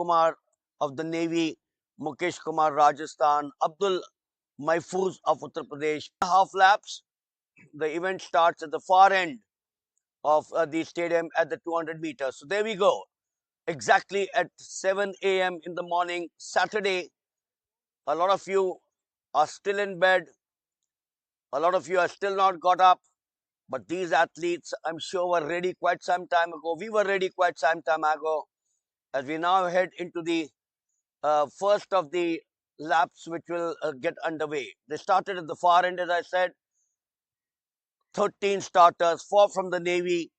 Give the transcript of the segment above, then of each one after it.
Kumar of the Navy, Mukesh Kumar Rajasthan, Abdul Mahfouz of Uttar Pradesh. Half laps. The event starts at the far end of the stadium at the 200 meters. So there we go. Exactly at 7 a.m. in the morning, Saturday. A lot of you are still in bed. A lot of you are still not got up. But these athletes, I'm sure, were ready quite some time ago. We were ready quite some time ago. As we now head into the first of the laps, which will get underway. They started at the far end, as I said. 13 starters, 4 from the Navy.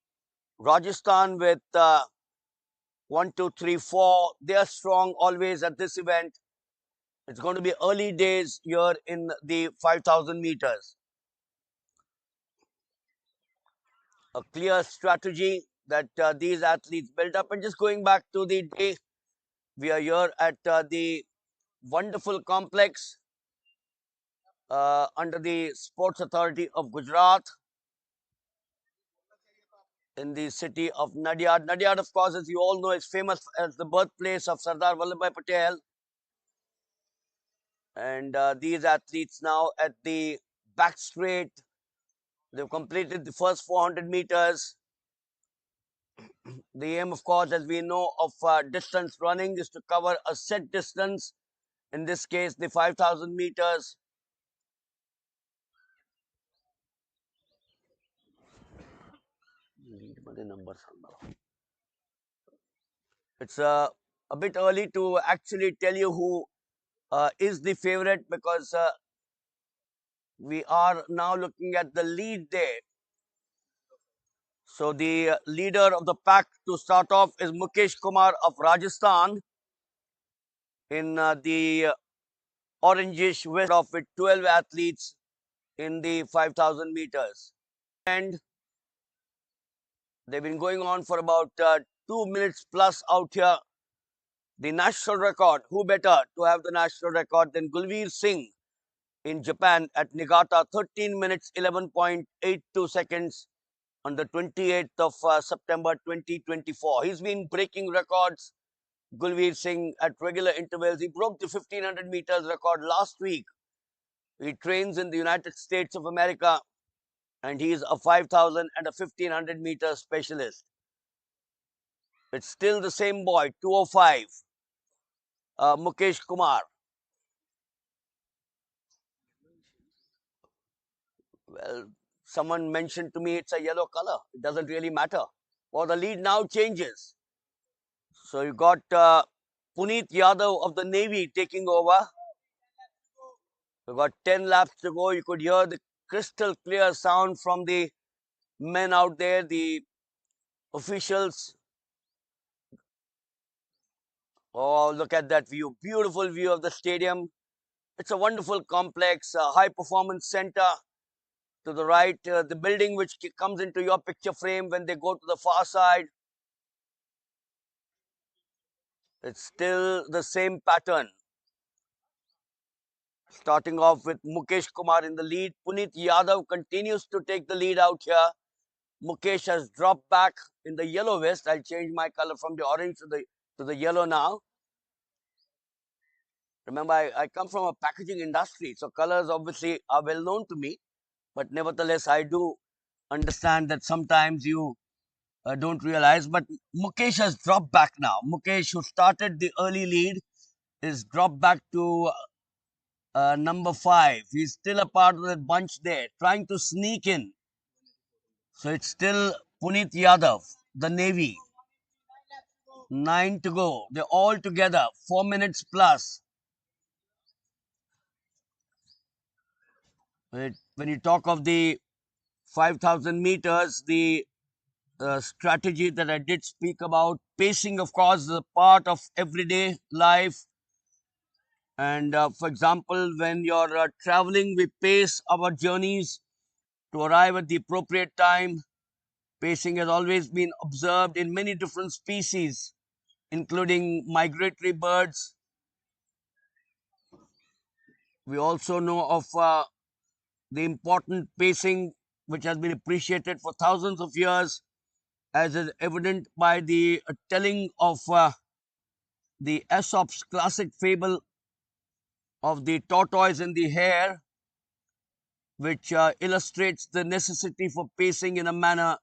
Rajasthan with 1, 2, 3, 4. They are strong always at this event. It's going to be early days here in the 5,000 meters. A clear strategy that these athletes built up. And just going back to the day, we are here at the wonderful complex under the Sports Authority of Gujarat in the city of Nadiad. Nadiad, of course, as you all know, is famous as the birthplace of Sardar Vallabhbhai Patel. And these athletes now at the back straight, they've completed the first 400 meters. The aim, of course, as we know, of distance running is to cover a set distance. In this case, the 5,000 meters. It's a bit early to actually tell you who is the favorite because we are now looking at the lead there. So the leader of the pack to start off is Mukesh Kumar of Rajasthan in the orangish vest of with 12 athletes in the 5,000 meters. And they've been going on for about 2 minutes plus out here. The national record, who better to have the national record than Gulveer Singh in Japan at Niigata, 13 minutes 11.82 seconds on the 28th of September 2024. He's been breaking records, Gulveer Singh, at regular intervals. He broke the 1500 meters record last week. He trains in the United States of America and he's a 5,000 and a 1500 meter specialist. It's still the same boy, 205, Mukesh Kumar. Well, someone mentioned to me it's a yellow color. It doesn't really matter. Well, the lead now changes. So you got Puneet Yadav of the Navy taking over. We've got 10 laps to go. You could hear the crystal clear sound from the men out there, the officials. Oh, look at that view. Beautiful view of the stadium. It's a wonderful complex, high performance center. To the right, the building which comes into your picture frame when they go to the far side. It's still the same pattern. Starting off with Mukesh Kumar in the lead. Puneet Yadav continues to take the lead out here. Mukesh has dropped back in the yellow vest. I'll change my color from the orange to the yellow now. Remember, I come from a packaging industry, so colors obviously are well known to me. But nevertheless, I do understand that sometimes you don't realize. But Mukesh has dropped back now. Mukesh, who started the early lead, is dropped back to number 5. He's still a part of that bunch there, trying to sneak in. So it's still Puneet Yadav, the Navy. 9 to go. They're all together. 4 minutes plus. When you talk of the 5,000 meters, the strategy that I did speak about, pacing, of course, is a part of everyday life. And for example, when you're traveling, we pace our journeys to arrive at the appropriate time. Pacing has always been observed in many different species, including migratory birds. We also know of the important pacing which has been appreciated for thousands of years, as is evident by the telling of the Aesop's classic fable of the tortoise and the hare, which illustrates the necessity for pacing in a manner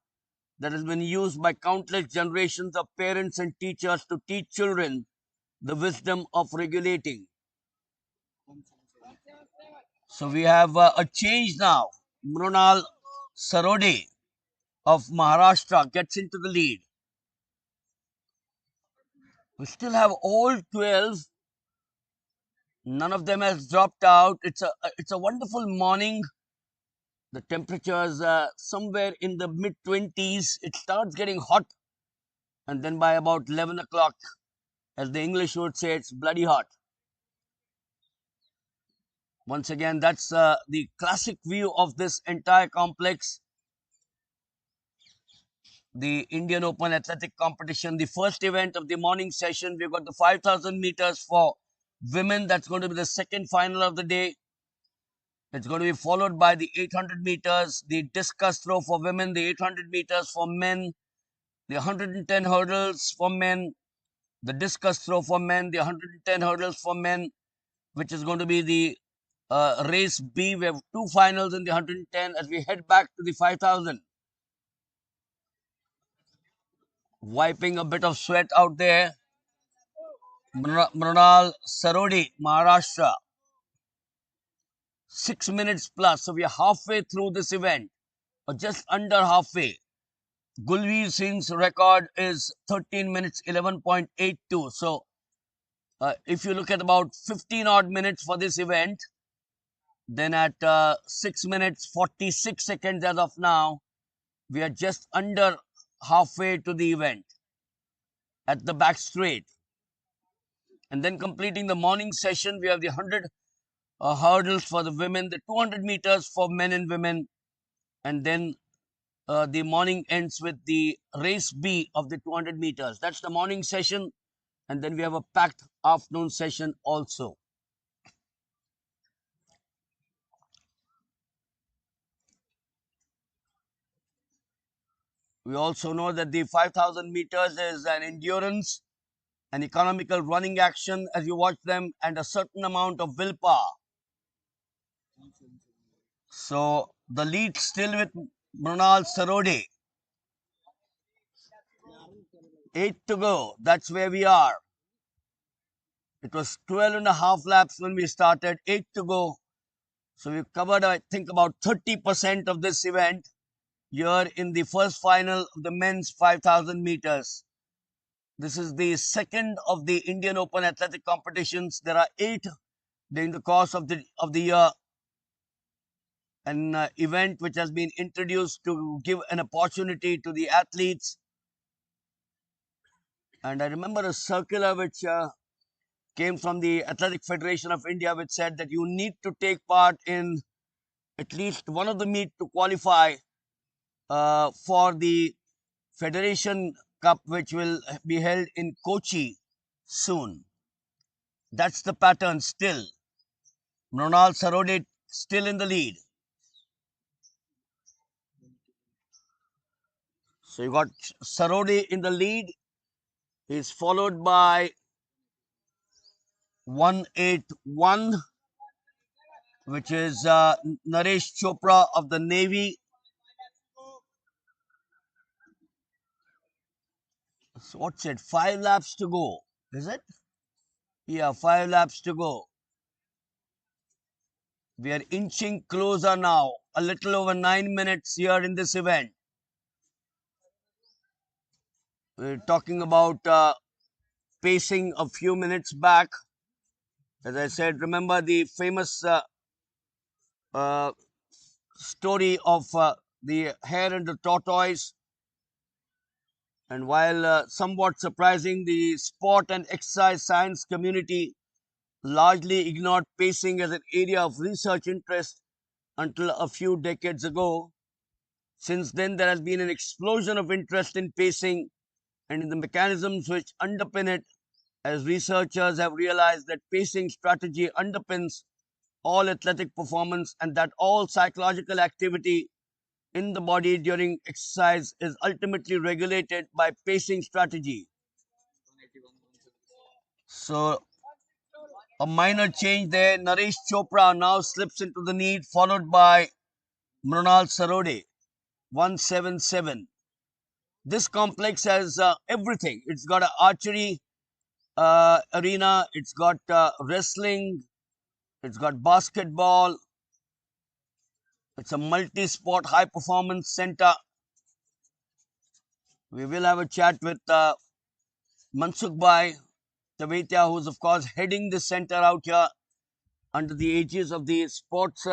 that has been used by countless generations of parents and teachers to teach children the wisdom of regulating. So we have a change now. Mrunal Sarode of Maharashtra gets into the lead. We still have all 12. None of them has dropped out. It's a wonderful morning. The temperatures somewhere in the mid 20s. It starts getting hot, and then by about 11 o'clock, as the English would say, it's bloody hot. Once again, that's the classic view of this entire complex. The Indian Open Athletic Competition, the first event of the morning session. We've got the 5,000 meters for women. That's going to be the second final of the day. It's going to be followed by the 800 meters, the discus throw for women, the 800 meters for men, the 110 hurdles for men, the discus throw for men, the 110 hurdles for men, which is going to be the race B. We have two finals in the 110 as we head back to the 5,000. Wiping a bit of sweat out there. Mrunal Sarodi, Maharashtra. 6 minutes plus. So we are halfway through this event, or just under halfway. Gulveer Singh's record is 13 minutes 11.82. So if you look at about 15 odd minutes for this event, then at 6 minutes 46 seconds as of now, we are just under halfway to the event at the back straight. And then completing the morning session, we have the 100 hurdles for the women, the 200 meters for men and women, and then the morning ends with the race B of the 200 meters. That's the morning session, and then we have a packed afternoon session also. We also know that the 5,000 meters is an endurance, an economical running action as you watch them, and a certain amount of willpower. So the lead still with Mrunal Sarode. 8 to go. That's where we are. It was 12 and a half laps when we started, 8 to go. So we've covered, I think, about 30% of this event here in the first final of the men's 5,000 meters. This is the second of the Indian Open athletic competitions. There are 8 during the course of the year. An event which has been introduced to give an opportunity to the athletes. And I remember a circular which came from the Athletic Federation of India, which said that you need to take part in at least one of the meet to qualify for the Federation Cup, which will be held in Kochi soon. That's the pattern still. Mrunal Sarode still in the lead. So you got Sarode in the lead. He's followed by 181, which is Naresh Chopra of the Navy. So what's it? 5 laps to go. Is it? Yeah, 5 laps to go. We are inching closer now. A little over 9 minutes here in this event. We're talking about pacing a few minutes back. As I said, remember the famous uh, story of the hare and the tortoise. And while somewhat surprising, the sport and exercise science community largely ignored pacing as an area of research interest until a few decades ago. Since then, there has been an explosion of interest in pacing and in the mechanisms which underpin it, as researchers have realized that pacing strategy underpins all athletic performance and that all psychological activity in the body during exercise is ultimately regulated by pacing strategy. So a minor change there. Naresh Chopra now slips into the lead, followed by Mrunal Sarode, 177. This complex has everything. It's got an archery arena, it's got wrestling, it's got basketball, it's a multi-sport high-performance center. We will have a chat with Mansukh Bhai Tavetia, who's of course heading the center out here under the aegis of the Sports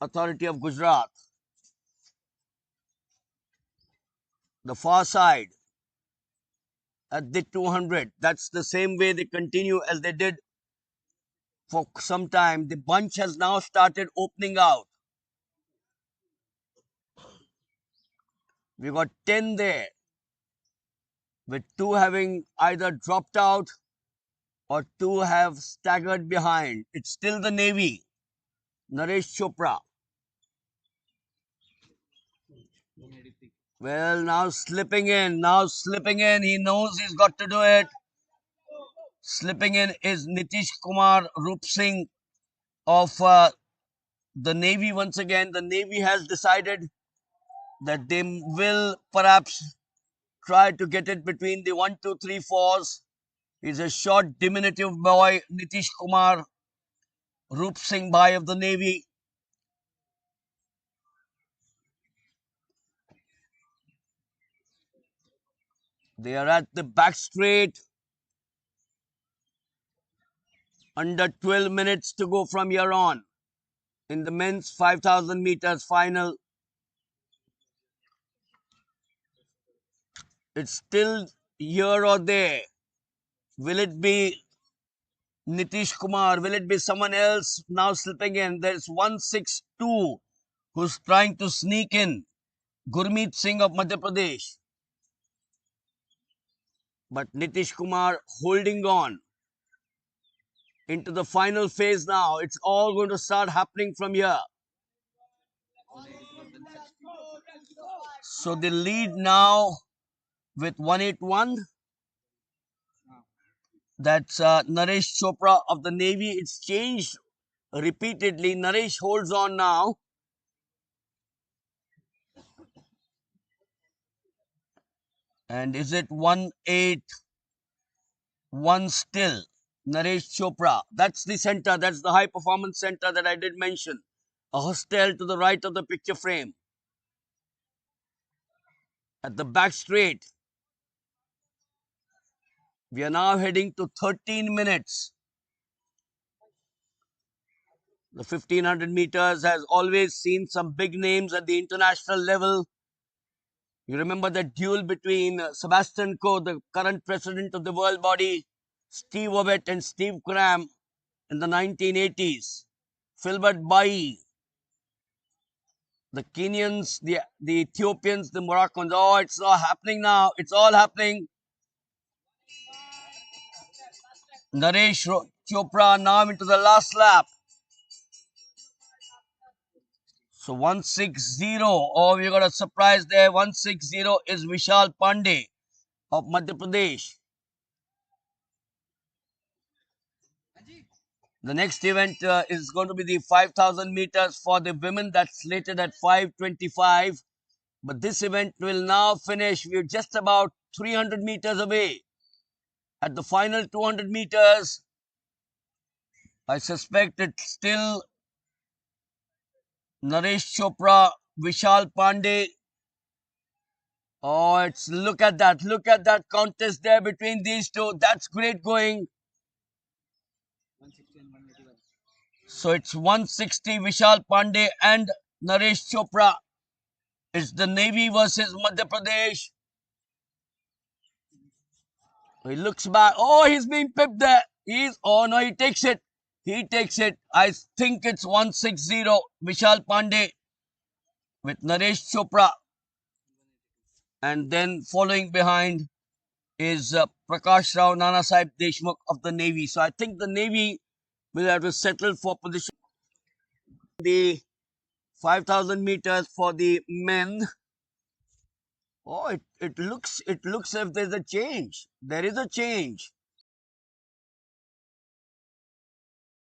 Authority of Gujarat. The far side at the 200, that's the same way they continue as they did for some time. The bunch has now started opening out. We got 10 there, with 2 having either dropped out or 2 have staggered behind. It's still the Navy. Naresh Chopra. Well, now slipping in. He knows he's got to do it. Slipping in is Nitish Kumar Rup Singh of the Navy once again. The Navy has decided that they will perhaps try to get it between the 1, 2, 3, 4s. He's a short, diminutive boy, Nitish Kumar Rup Singh Bhai of the Navy. They are at the back straight. Under 12 minutes to go from here on in the men's 5,000 meters final. It's still here or there. Will it be Nitish Kumar? Will it be someone else now slipping in? There's 162 who's trying to sneak in. Gurmeet Singh of Madhya Pradesh. But Nitish Kumar holding on into the final phase now. It's all going to start happening from here. So the lead now with 181. That's Naresh Chopra of the Navy. It's changed repeatedly. Naresh holds on now. And is it 181 still? Naresh Chopra. That's the center. That's the high performance center that I did mention. A hostel to the right of the picture frame. At the back straight. We are now heading to 13 minutes. The 1500 meters has always seen some big names at the international level. You remember that duel between Sebastian Coe, the current president of the world body, Steve Ovett and Steve Cram in the 1980s. Filbert Bayi, the Kenyans, the Ethiopians, the Moroccans. Oh, it's all happening now. It's all happening. Naresh Chopra now into the last lap. So 160. Oh, we got a surprise there. 160 is Vishal Pandey of Madhya Pradesh. The next event is going to be the 5,000 meters for the women. That's slated at 5:25. But this event will now finish. We're just about 300 meters away. At the final 200 meters, I suspect it's still Naresh Chopra, Vishal Pandey. Oh, it's look at that. Look at that contest there between these two. That's great going. So it's 160 Vishal Pandey and Naresh Chopra. It's the Navy versus Madhya Pradesh. He looks back. Oh, he's being pipped there. Oh no, he takes it. He takes it. I think it's 160 Vishal Pandey with Naresh Chopra. And then following behind is Prakash Rao Nana Sahib Deshmukh of the Navy. So I think the Navy will have to settle for position. The 5,000 meters for the men. Oh, it looks if there's a change. There is a change.